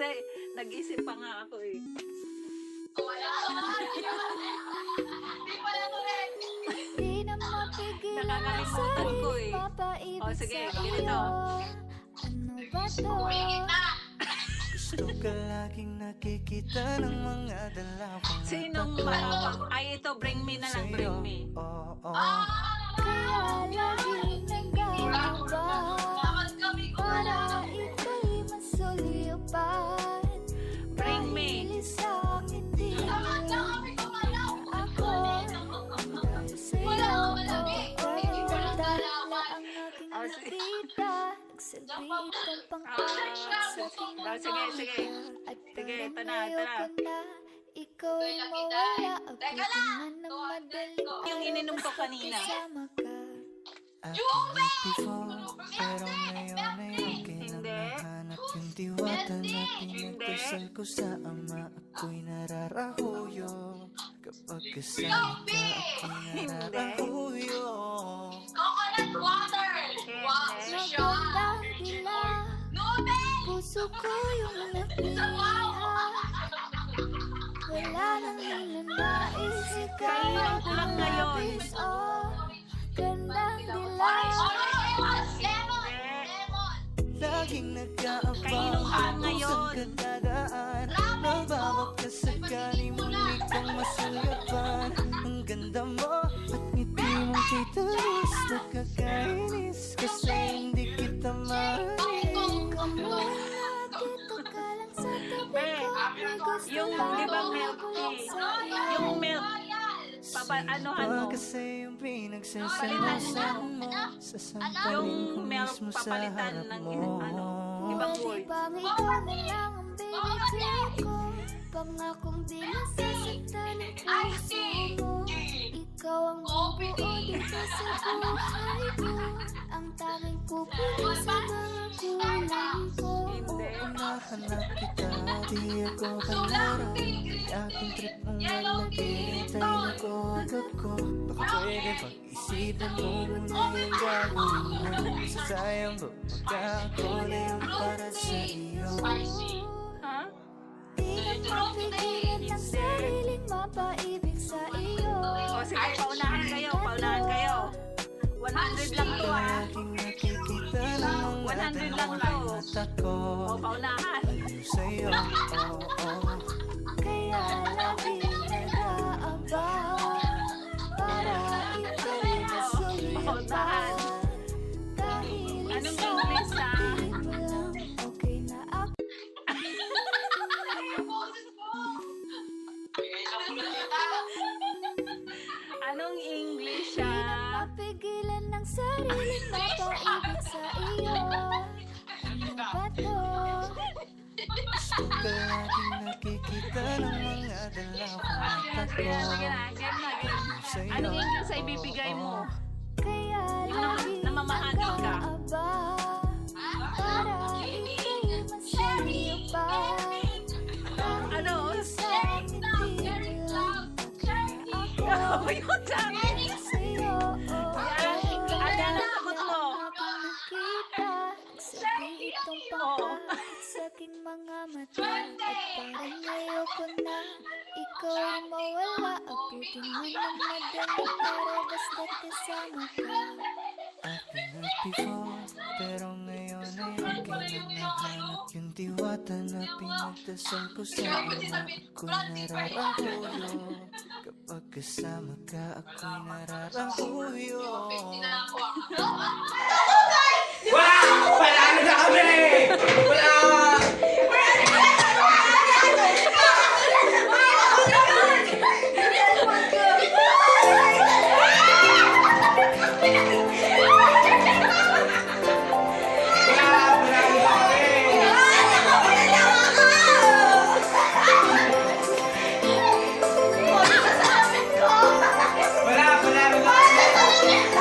Hindi, nag-isip pa nga ako eh. Wala naman. Di pala correct. Di na mapigilan ang Nakakalimutan ko sarili, eh. papaibig O, sige, sa ganito. iyo. Ano ba to? Umingit na. Gusto ka laging nakikita ng mga dalawang Sinong ay ito, bring me na lang, bring me. Oo, Kaya lagi nag-aabang Bakit kami para ika'y masulipan. Bring me. Dahil sa akin di Bakit kami kumalaw? ako dahil sa'yo. Wala akong malamig. Hindi ko lang Dahil nalaman. ang aking Oh, sige. nakita, nagsalbi itong pang-alat sa aking Oh, sige, sige. at Sige, parang ito na, ito na. ayoko na ikaw ay mawala. Abutin man ng madali Yung ininom ko kanina. kasama ka. I've been before, pero ngayon ay okay na Hindi. mahanap yung diwata na pinagdasal ko sa ama. Ako'y nararahuyo kapag kasama ka, ako'y nararahuyo. Coconut water. Wow, siya. Nagandang dilag, Nobel. puso ko yung napiha. Wala nang ninanais, ikaw Kailan ko lang ngayon. labis, oh. Gandang dilag, Lemon. Lemon. Laging nag-aabang Kainom ka kung ngayon. saan ka dadaan. Nabawag ka sa galing mo, ikang masuyapan. Ang ganda mo at ngiti mong kitalis. Nakakainis kasi hindi kita mahalin. ikaw muna, dito ka lang sa tabi Be, ko. May gusto yung, lang di ba ako milk bulok tea? sa iyo. Yung milk, anuhan mo. Kasi yung pinagsasalasan mo, sasampalin ko Yung milk, mismo sa papalitan harap ng mo. ano, ibang Pwede words. bang ikaw na lang ang binibigay ko? Pangakong di masasaktan ang puso mo. Ikaw ang bubuo dito sa buhay ko. Ang tanging pupunin sa mga kulang ko. Hindi. Nahanap kita, di ako pangarap. Di aking trip mong malaki, tayo ko agad ko. Baka pwede pag-isipan mo muna yung gagawin mo. Sasayang ba pagka ako na yung para sa iyo? Ha? Di na mapigilan ang sariling mapaibig sa iyo. O sige, paunahan kayo, paunahan kayo. 100 lang to ha. Laging nakikita ng mga 100 lang to. mata ko. O, paunahan. Aliw sa'yo, oo. Kaya lagi nag-aabang para ika'y masulipan. Dahil Anong sa English, ha? akin mo lang okay na ako. Anong English Di na siya? mapigilan ng sariling mapaibig sa iyo. Ano ba to? Gusto ka laging nakikita ng mga dalawang mata ko. Sige na, game na, game. Sa'yo, Anong English ay ibibigay mo? Kaya lagi namamahagi ka. nag-aabang para ika'y masulipan. Ano? Sa akin di mo lang Oh, yun sabi. sa'yo. Ano ang sagot mo? Aking nakita, sabi itong pangkakit sa aking mga mata. At parang ayoko na ikaw ay mawala. Abutin mo ng madali para basta't kasama ka. I've been hurt before, pero ngayon ay okay na nahanap yung diwata na pinagdasal ko sa ama. Ako'y nararahuyo kapag kasama ka, ako'y nararahuyo. Wow! Panalo na kami! Wala! Panalo na kami! Wala! Panalo na kami!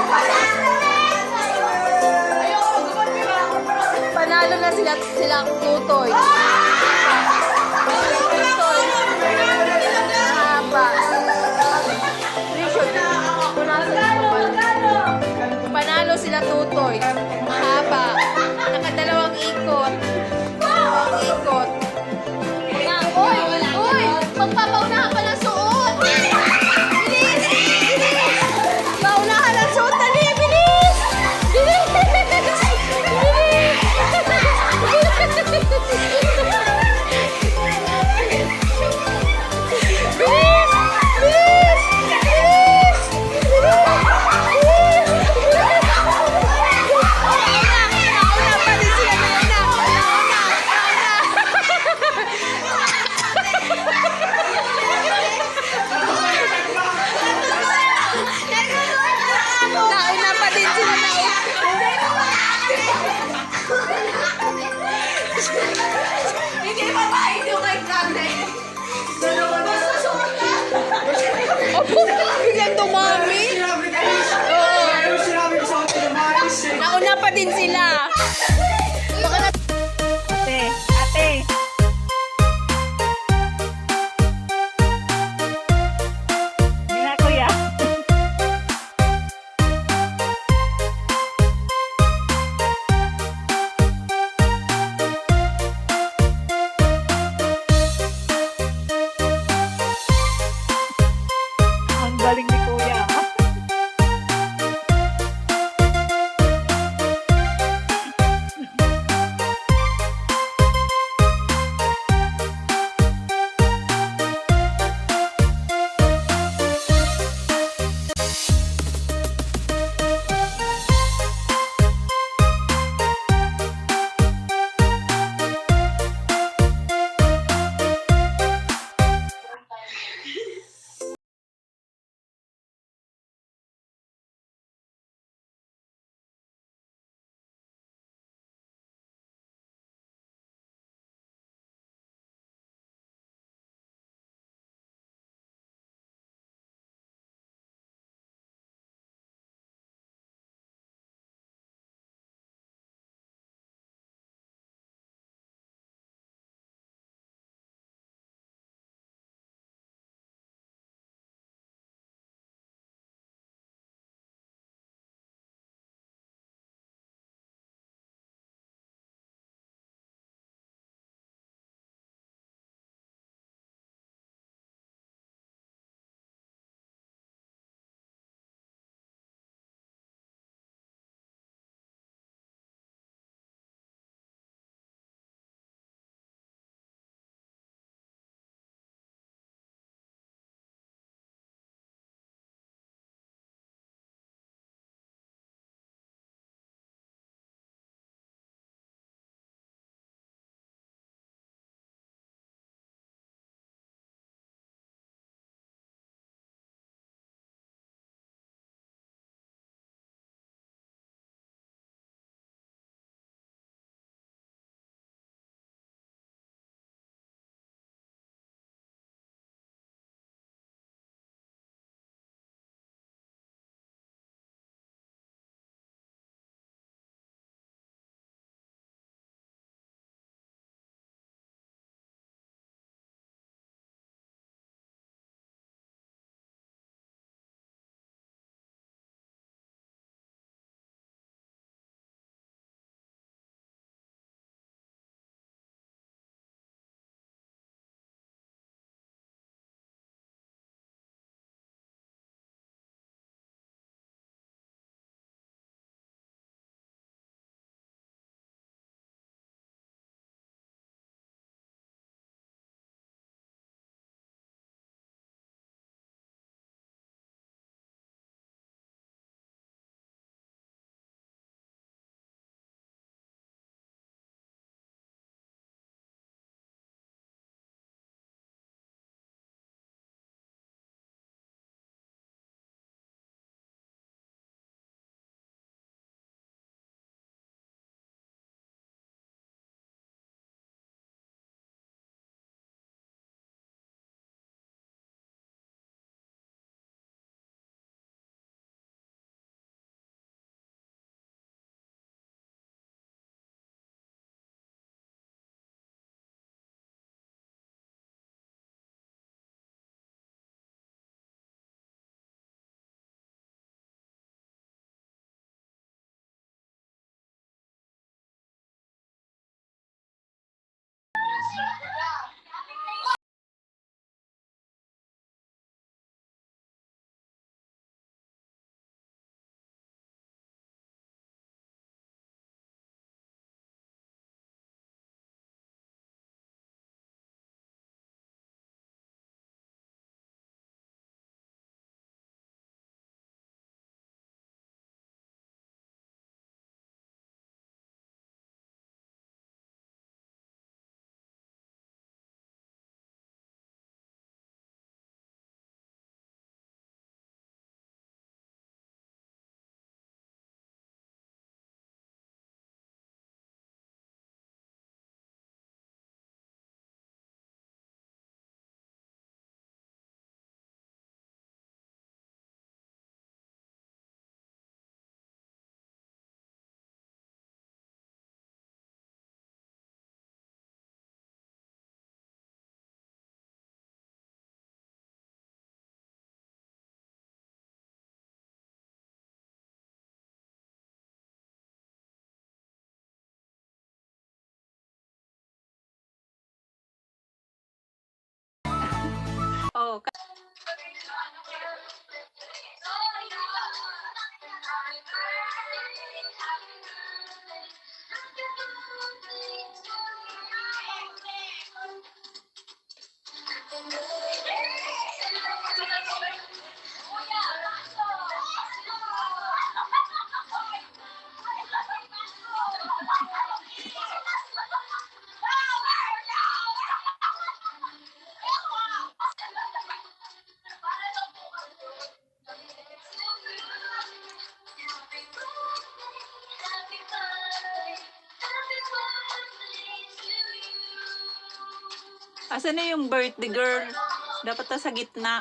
Panalo na silang tutoy. Tutoy. Mahaba. Panalo sila tutoy. Mahaba. Nakadalawang ikot. Dalawang ikot. Hindi mabait yung kay Kate. Basta suot na. Opo, biglang dumami. Sinabi ka rin. Oo. Ano sinabi ko sa akin na maayos eh. Nauna pa din sila. Baka na... Ate, ate. Hindi na, kuya. Ang galing ni kuya. Oh, asan na yung birthday girl? Dapat na sa gitna.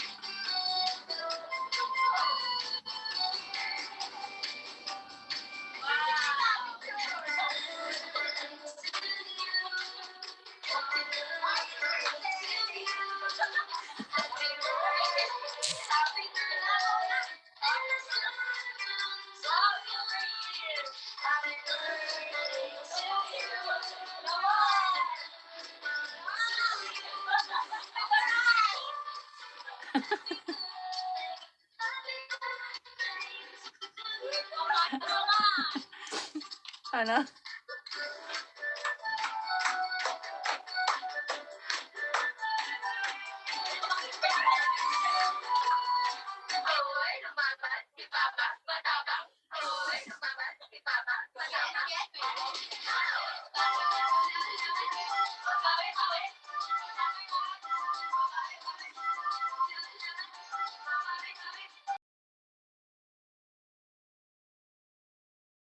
Ano?